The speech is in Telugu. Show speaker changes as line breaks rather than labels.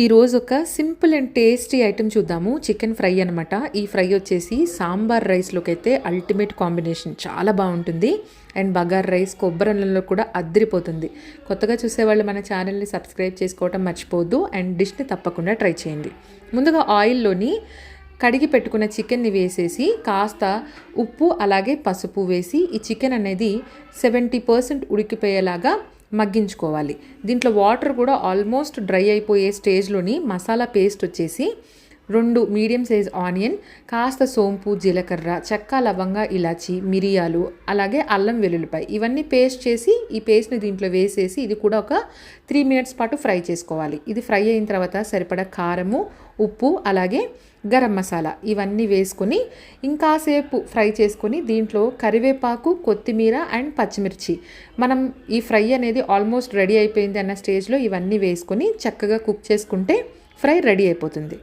ఈరోజు ఒక సింపుల్ అండ్ టేస్టీ ఐటెం చూద్దాము. చికెన్ ఫ్రై అనమాట. ఈ ఫ్రై వచ్చేసి సాంబార్ రైస్లోకి అయితే అల్టిమేట్ కాంబినేషన్, చాలా బాగుంటుంది. అండ్ బగార్ రైస్, కొబ్బరన్నంలో కూడా అద్దరిపోతుంది. కొత్తగా చూసేవాళ్ళు మన ఛానల్ని సబ్స్క్రైబ్ చేసుకోవటం మర్చిపోవద్దు. అండ్ డిష్ని తప్పకుండా ట్రై చేయండి. ముందుగా ఆయిల్లోని కడిగి పెట్టుకున్న చికెన్ని వేసేసి కాస్త ఉప్పు అలాగే పసుపు వేసి ఈ చికెన్ అనేది 70% ఉడికిపోయేలాగా మగ్గించుకోవాలి. దీంట్లో వాటర్ కూడా ఆల్మోస్ట్ డ్రై అయిపోయే స్టేజ్లోని మసాలా పేస్ట్ వచ్చేసి 2 మీడియం సైజ్ ఆనియన్, కాస్త సోంపు, జీలకర్ర, చెక్క, లవంగ, ఇలాచి, మిరియాలు, అలాగే అల్లం వెల్లుల్లిపాయ ఇవన్నీ పేస్ట్ చేసి ఈ పేస్ట్ని దీంట్లో వేసేసి ఇది కూడా ఒక 3 మినిట్స్ పాటు ఫ్రై చేసుకోవాలి. ఇది ఫ్రై అయిన తర్వాత సరిపడా కారము, ఉప్పు, అలాగే గరం మసాలా ఇవన్నీ వేసుకొని ఇంకాసేపు ఫ్రై చేసుకొని దీంట్లో కరివేపాకు, కొత్తిమీర అండ్ పచ్చిమిర్చి, మనం ఈ ఫ్రై అనేది ఆల్మోస్ట్ రెడీ అయిపోయింది అన్న స్టేజ్లో ఇవన్నీ వేసుకొని చక్కగా కుక్ చేసుకుంటే ఫ్రై రెడీ అయిపోతుంది.